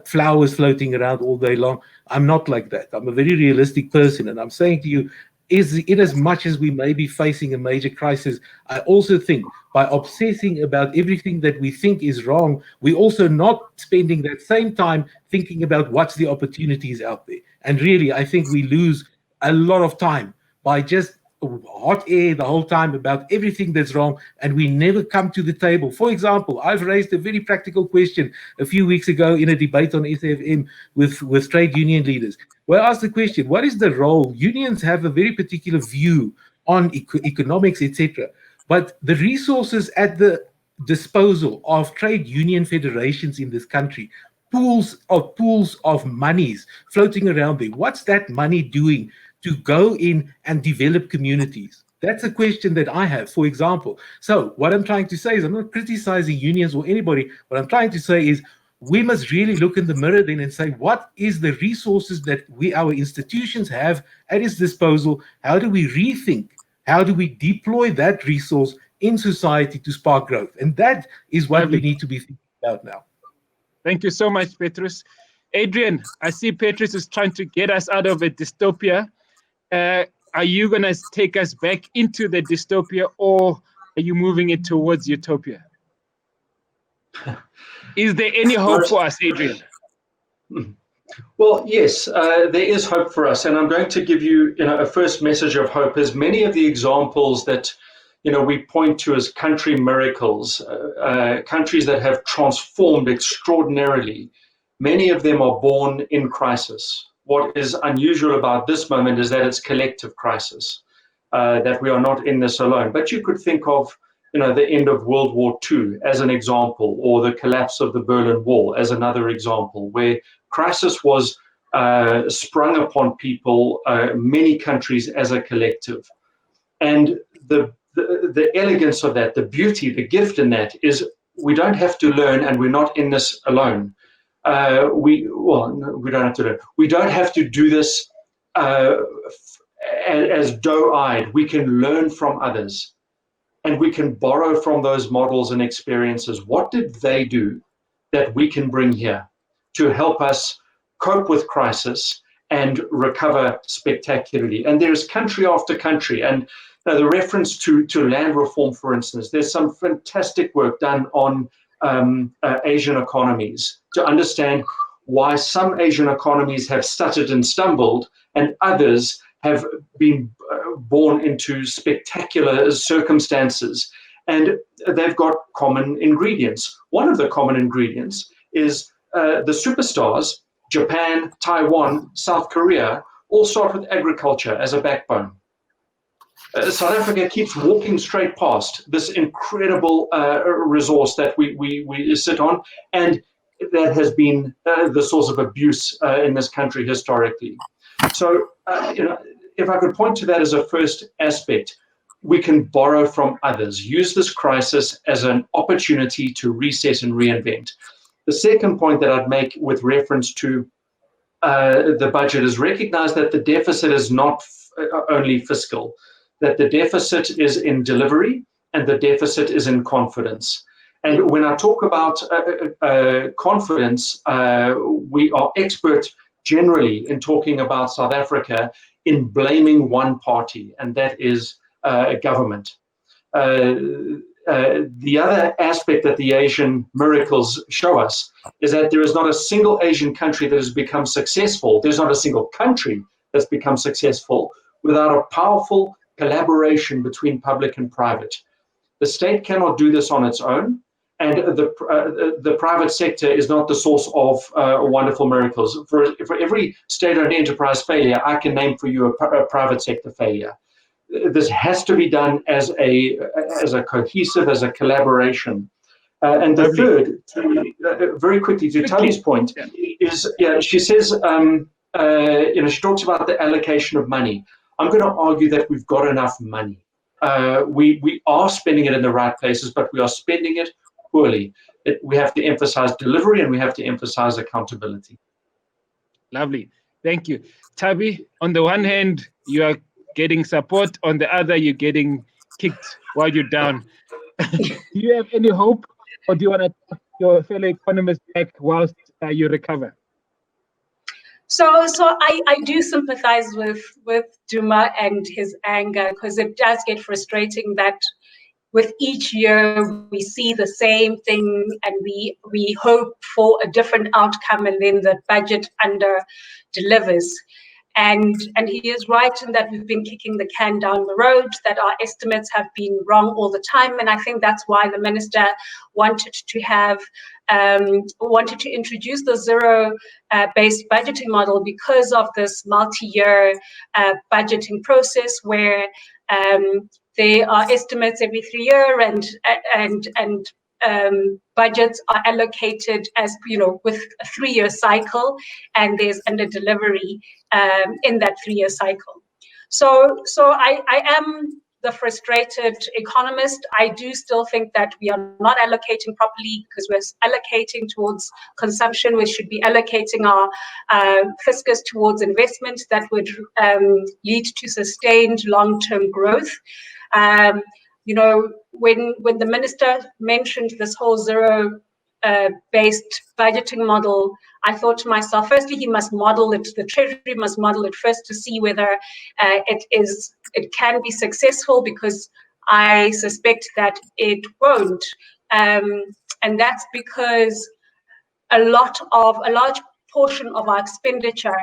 flowers floating around all day long. I'm not like that. I'm a very realistic person, and I'm saying to you, in as much as we may be facing a major crisis, I also think by obsessing about everything that we think is wrong, we're also not spending that same time thinking about what's the opportunities out there. And really, I think we lose a lot of time by just hot air the whole time about everything that's wrong, and we never come to the table. For example, I've raised a very practical question a few weeks ago in a debate on SFM with trade union leaders, where I asked the question, what is the role? Unions have a very particular view on economics, etc., but the resources at the disposal of trade union federations in this country, pools of monies floating around there, what's that money doing to go in and develop communities? That's a question that I have, for example. So what I'm trying to say is I'm not criticizing unions or anybody. What I'm trying to say is we must really look in the mirror then and say, what is the resources that our institutions have at its disposal? How do we rethink? How do we deploy that resource in society to spark growth? And that is what we need to be thinking about now. Thank you so much, Petrus. Adrian, I see Petrus is trying to get us out of a dystopia. Are you going to take us back into the dystopia, or are you moving it towards utopia? Is there any hope for us, Adrian? Well, yes, there is hope for us, and I'm going to give you, a first message of hope. As many of the examples that, we point to as country miracles, countries that have transformed extraordinarily, many of them are born in crisis. What is unusual about this moment is that it's collective crisis, that we are not in this alone. But you could think of, the end of World War II as an example, or the collapse of the Berlin Wall as another example, where crisis was sprung upon people, many countries as a collective. And the elegance of that, the beauty, the gift in that is we don't have to learn, and we're not in this alone. We don't have to learn. We don't have to do this as doe-eyed. We can learn from others, and we can borrow from those models and experiences. What did they do that we can bring here to help us cope with crisis and recover spectacularly. And there's country after country, and the reference to land reform, for instance, there's some fantastic work done on Asian economies to understand why some Asian economies have stuttered and stumbled and others have been born into spectacular circumstances. And they've got common ingredients. One of the common ingredients is the superstars, Japan, Taiwan, South Korea, all start with agriculture as a backbone. South Africa keeps walking straight past this incredible resource that we sit on, and that has been the source of abuse in this country historically. So, if I could point to that as a first aspect, we can borrow from others, use this crisis as an opportunity to reset and reinvent. The second point that I'd make with reference to the budget is recognize that the deficit is not only fiscal, that the deficit is in delivery and the deficit is in confidence. And when I talk about confidence, we are expert generally in talking about South Africa in blaming one party, and that is government. The other aspect that the Asian miracles show us is that there is not a single Asian country that has become successful. There's not a single country that's become successful without a powerful collaboration between public and private. The state cannot do this on its own, and the private sector is not the source of wonderful miracles. For every state-owned enterprise failure, I can name for you a private sector failure. This has to be done as a cohesive, as a collaboration. And the third, very quickly to Tully's point, is she says, she talks about the allocation of money. I'm going to argue that we've got enough money. We are spending it in the right places, but we are spending it poorly. We have to emphasize delivery and we have to emphasize accountability. Lovely. Thank you. Tabi, on the one hand, you are getting support. On the other, you're getting kicked while you're down. Do you have any hope, or do you want to take your fellow economists back whilst you recover? So I do sympathize with Duma and his anger, because it does get frustrating that with each year we see the same thing and we hope for a different outcome, and then the budget under delivers. And he is right in that we've been kicking the can down the road, that our estimates have been wrong all the time. And I think that's why the minister wanted to introduce the zero-based budgeting model, because of this multi-year budgeting process where there are estimates every 3 years and budgets are allocated as, with a 3-year cycle, and there's under delivery in that 3-year cycle. So I am the frustrated economist. I do still think that we are not allocating properly, because we're allocating towards consumption. We should be allocating our fiscus towards investment that would lead to sustained long-term growth. When the minister mentioned this whole zero-based budgeting model, I thought to myself, firstly, he must model it, the Treasury must model it first to see whether it can be successful, because I suspect that it won't. And that's because a large portion of our expenditure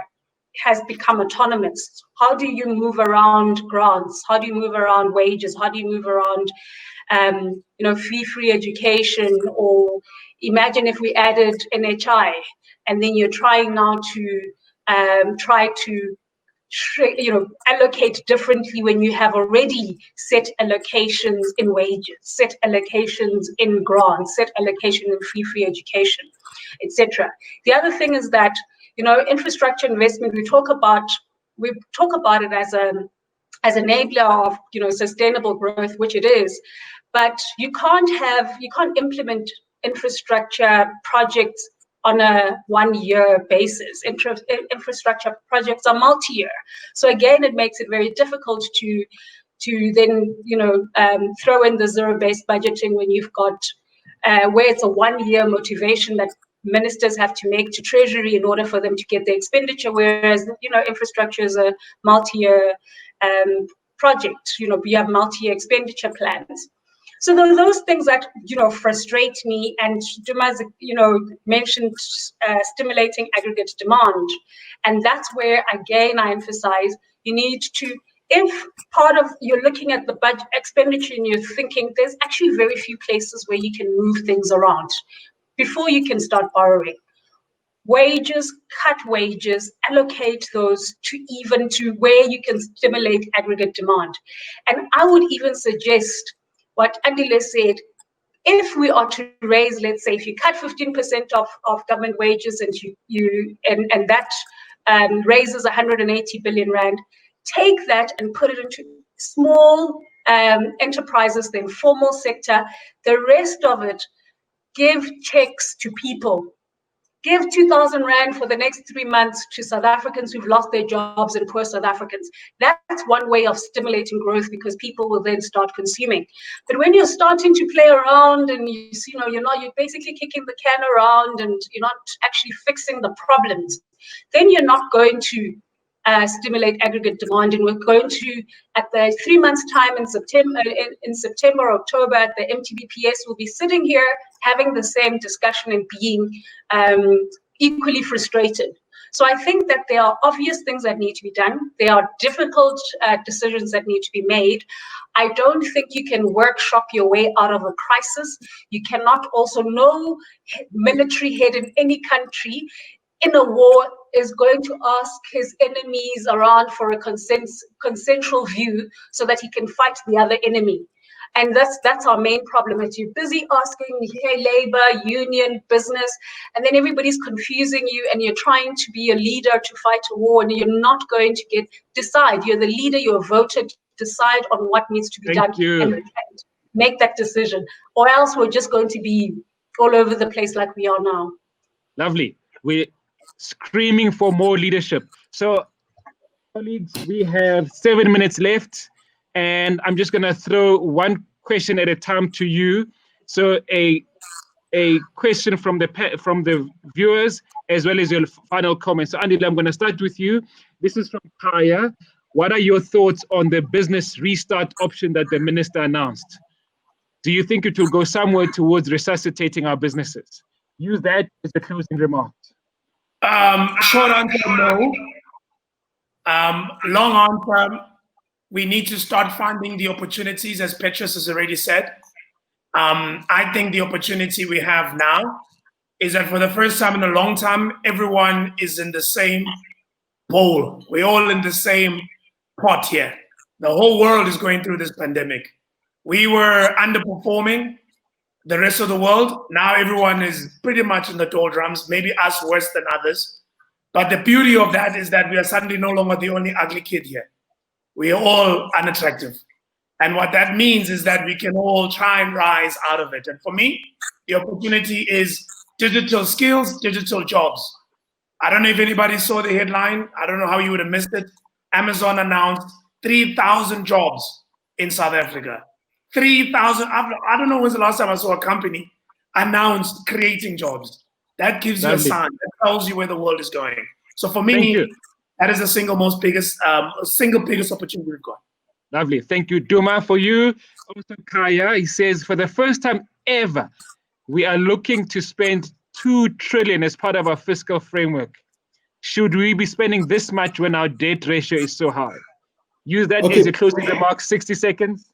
has become autonomous. How do you move around grants? How do you move around wages? How do you move around free education? Or imagine if we added NHI, and then you're trying now to allocate differently when you have already set allocations in wages, set allocations in grants, set allocation in free education, etc. The other thing is that infrastructure investment, we talk about it as an enabler of sustainable growth, which it is, but you can't implement infrastructure projects on a 1-year basis. Infrastructure projects are multi-year, so again, it makes it very difficult to then throw in the zero-based budgeting when you've got where it's a 1-year motivation that ministers have to make to Treasury in order for them to get their expenditure, whereas, infrastructure is a multi-year project. You have multi-year expenditure plans. So those things that, frustrate me, and Duma's, mentioned stimulating aggregate demand. And that's where, again, I emphasize, you need to, if part of, you're looking at the budget expenditure and you're thinking there's actually very few places where you can move things around before you can start borrowing. Wages, cut wages, allocate those to where you can stimulate aggregate demand. And I would even suggest what Andile said, if we are to raise, let's say, if you cut 15% of government wages and that raises 180 billion rand, take that and put it into small enterprises, the informal sector. The rest of it, give checks to people. Give 2,000 rand for the next 3 months to South Africans who've lost their jobs and poor South Africans. That's one way of stimulating growth, because people will then start consuming. But when you're starting to play around and you're basically kicking the can around and you're not actually fixing the problems, then you're not going to stimulate aggregate demand. And we're going to, at the 3 months' time in September, October, at the MTBPS, we'll be sitting here having the same discussion and being equally frustrated. So I think that there are obvious things that need to be done. There are difficult decisions that need to be made. I don't think you can workshop your way out of a crisis. You cannot also, no military head in any country in a war is going to ask his enemies around for a consensual view so that he can fight the other enemy. And that's our main problem. That you're busy asking, hey, labor, union, business, and then everybody's confusing you, and you're trying to be a leader to fight a war, and you're not going to decide. You're the leader, you're voted, decide on what needs to be done and make that decision. Or else we're just going to be all over the place like we are now. Lovely. We're screaming for more leadership. So, colleagues, we have 7 minutes left. And I'm just going to throw one question at a time to you. So a question from the viewers, as well as your final comments. So Andile, I'm going to start with you. This is from Kaya. What are your thoughts on the business restart option that the minister announced? Do you think it will go somewhere towards resuscitating our businesses? Use that as the closing remark. Short answer, no. Long answer, we need to start finding the opportunities, as Petrus has already said. I think the opportunity we have now is that for the first time in a long time, everyone is in the same bowl. We're all in the same pot here. The whole world is going through this pandemic. We were underperforming the rest of the world. Now everyone is pretty much in the doldrums, maybe us worse than others. But the beauty of that is that we are suddenly no longer the only ugly kid here. We are all unattractive. And what that means is that we can all try and rise out of it. And for me, the opportunity is digital skills, digital jobs. I don't know if anybody saw the headline. I don't know how you would have missed it. Amazon announced 3,000 jobs in South Africa. 3,000. I don't know when's the last time I saw a company announce creating jobs. That gives you a sign. That tells you where the world is going. So for me, that is the single biggest opportunity we've got. Lovely. Thank you, Duma. For you, also Kaya, he says, for the first time ever, we are looking to spend 2 trillion as part of our fiscal framework. Should we be spending this much when our debt ratio is so high? Use that as a closing remark, 60 seconds.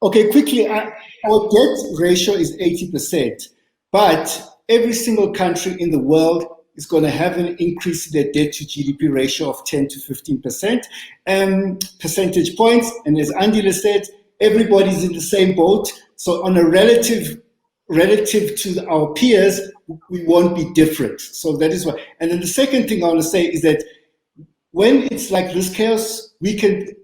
Okay, quickly, our debt ratio is 80%, but every single country in the world is going to have an increase in their debt to GDP ratio of 10 to 15% percentage points. And as Andile said, everybody's in the same boat. So on a relative to our peers, we won't be different. So that is what. And then the second thing I want to say is that when it's like this chaos, we can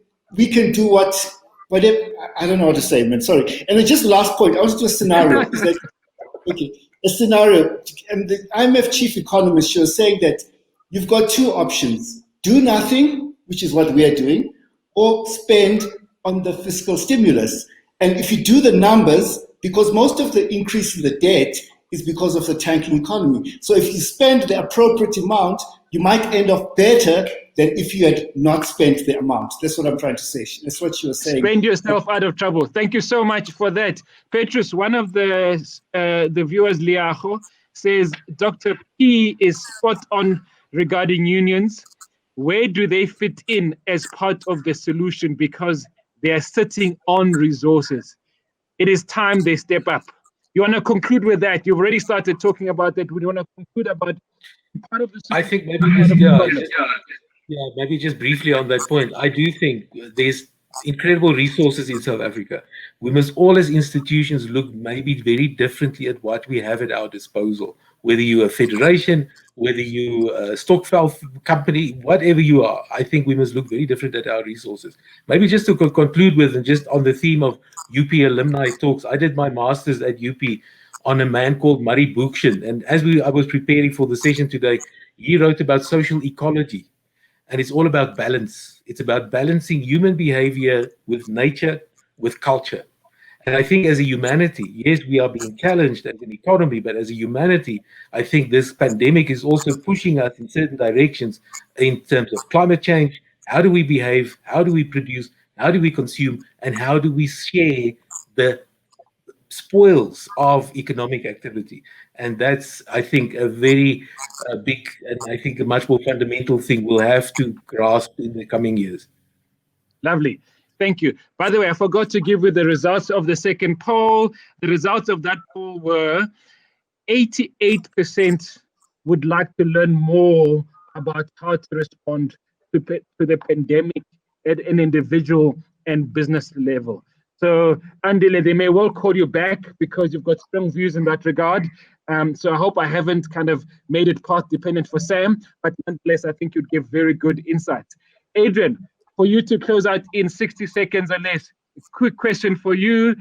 do whatever. I don't know what to say, man. Sorry. And then just last point, I want to do a scenario. Is that, okay. A scenario, and the IMF chief economist, she was saying that you've got 2 options: do nothing, which is what we are doing, or spend on the fiscal stimulus. And if you do the numbers, because most of the increase in the debt is because of the tanking economy. So if you spend the appropriate amount, you might end up better than if you had not spent the amount. That's what I'm trying to say. That's what you were saying. Spend yourself out of trouble. Thank you so much for that. Petrus, one of the viewers, Liacho, says Dr. P is spot on regarding unions. Where do they fit in as part of the solution? Because they are sitting on resources. It is time they step up. You want to conclude with that? You've already started talking about that. Would you want to conclude about part of the solution? I think maybe maybe just briefly on that point. I do think there's incredible resources in South Africa. We must all as institutions look maybe very differently at what we have at our disposal, whether you're a federation, whether you a stokvel company, whatever you are. I think we must look very different at our resources. Maybe just to conclude with, and just on the theme of UP alumni talks, I did my master's at UP on a man called Murray Bookchin. And as I was preparing for the session today, he wrote about social ecology. And it's all about balance. It's about balancing human behavior with nature, with culture. And I think as a humanity, yes, we are being challenged as an economy, but as a humanity, I think this pandemic is also pushing us in certain directions in terms of climate change. How do we behave? How do we produce? How do we consume? And how do we share the spoils of economic activity? And that's, I think, a very big, and I think a much more fundamental thing we'll have to grasp in the coming years. Lovely. Thank you. By the way, I forgot to give you the results of the second poll. The results of that poll were 88% would like to learn more about how to respond to the pandemic at an individual and business level. So, Andile, they may well call you back because you've got strong views in that regard. So I hope I haven't kind of made it path dependent for Sam, but nonetheless, I think you'd give very good insight. Adrian, for you to close out in 60 seconds or less, a quick question for you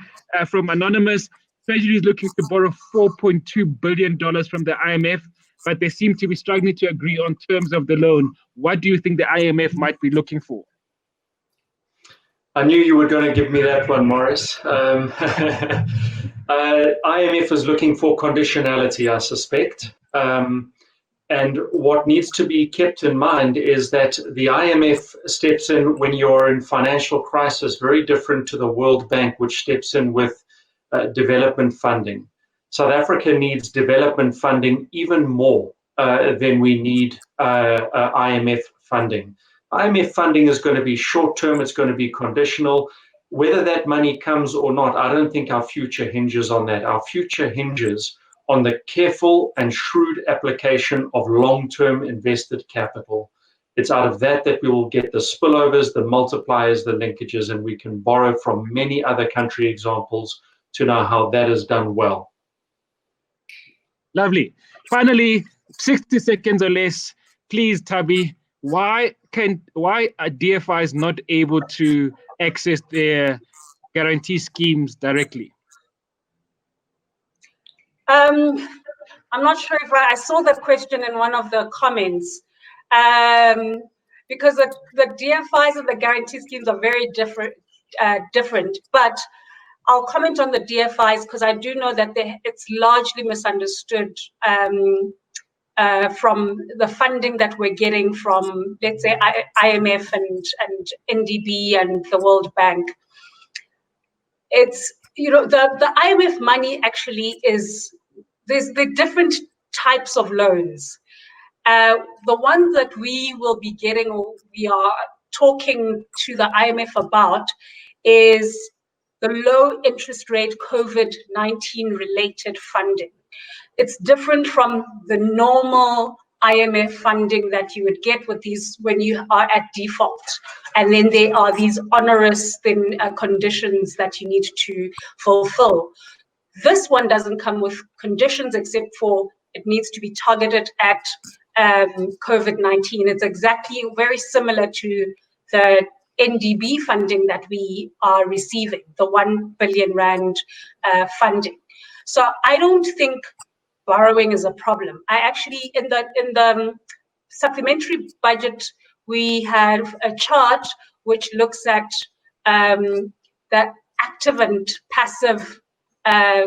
from Anonymous. Treasury is looking to borrow $4.2 billion from the IMF, but they seem to be struggling to agree on terms of the loan. What do you think the IMF might be looking for? I knew you were going to give me that one, Morris. IMF is looking for conditionality, I suspect. And what needs to be kept in mind is that the IMF steps in when you're in financial crisis, very different to the World Bank, which steps in with development funding. South Africa needs development funding even more than we need IMF funding. IMF funding is going to be short-term, it's going to be conditional. Whether that money comes or not, I don't think our future hinges on that. Our future hinges on the careful and shrewd application of long-term invested capital. It's out of that we will get the spillovers, the multipliers, the linkages, and we can borrow from many other country examples to know how that is done well. Lovely. Finally, 60 seconds or less, please, Tabi, why are DFIs not able to access their guarantee schemes directly? I'm not sure if I saw that question in one of the comments, because the DFIs and the guarantee schemes are very different. But I'll comment on the DFIs because I do know that it's largely misunderstood from the funding that we're getting from, let's say, IMF and NDB and the World Bank. It's, the IMF money actually there's the different types of loans. The one that we will be getting, or we are talking to the IMF about, is the low interest rate COVID-19 related funding. It's different from the normal IMF funding that you would get with these when you are at default. And then there are these onerous conditions that you need to fulfill. This one doesn't come with conditions except for it needs to be targeted at COVID-19. It's exactly very similar to the NDB funding that we are receiving, the 1 billion rand funding. So I don't think borrowing is a problem. I actually, in the supplementary budget, we have a chart which looks at the active and passive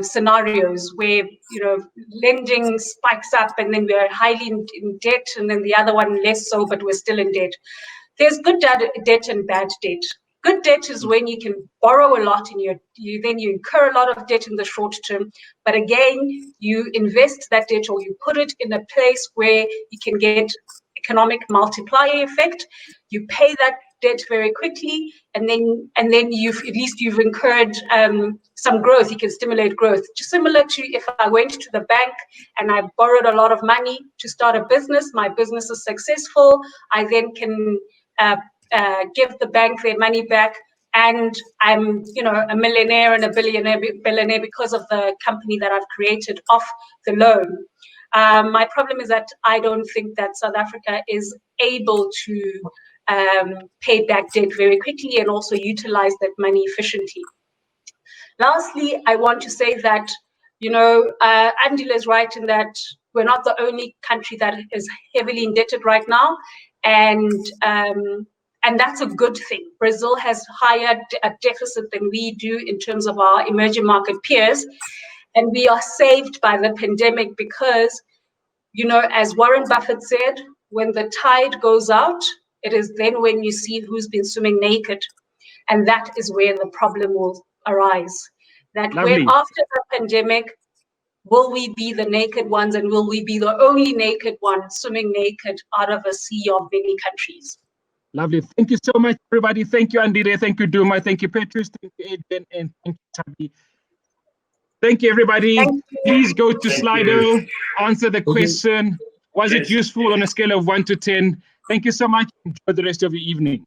scenarios where, you know, lending spikes up and then we're highly in debt, and then the other one less so, but we're still in debt. There's good debt and bad debt. Good debt is when you can borrow a lot and then you incur a lot of debt in the short term, but again, you invest that debt or you put it in a place where you can get economic multiplier effect. You pay that debt very quickly, and then you've incurred some growth. You can stimulate growth. Just similar to if I went to the bank and I borrowed a lot of money to start a business, my business is successful. I then can give the bank their money back, and I'm, you know, a millionaire and a billionaire because of the company that I've created off the loan. My problem is that I don't think that South Africa is able to pay back debt very quickly and also utilize that money efficiently. Lastly, I want to say that, you know, Andile is right in that we're not the only country that is heavily indebted right now, and that's a good thing. Brazil has higher a deficit than we do in terms of our emerging market peers, and we are saved by the pandemic because, you know, as Warren Buffett said, when the tide goes out, it is then when you see who's been swimming naked. And that is where the problem will arise. That when after the pandemic, will we be the naked ones, and will we be the only naked ones swimming naked out of a sea of many countries? Lovely. Thank you so much, everybody. Thank you, Andile. Thank you, Duma. Thank you, Petrus. Thank you, Adrian. And thank you, Tabi. Thank you, everybody. Thank you. Please go to Slido, answer the question. Was it useful on a scale of 1 to 10? Thank you so much. Enjoy the rest of your evening.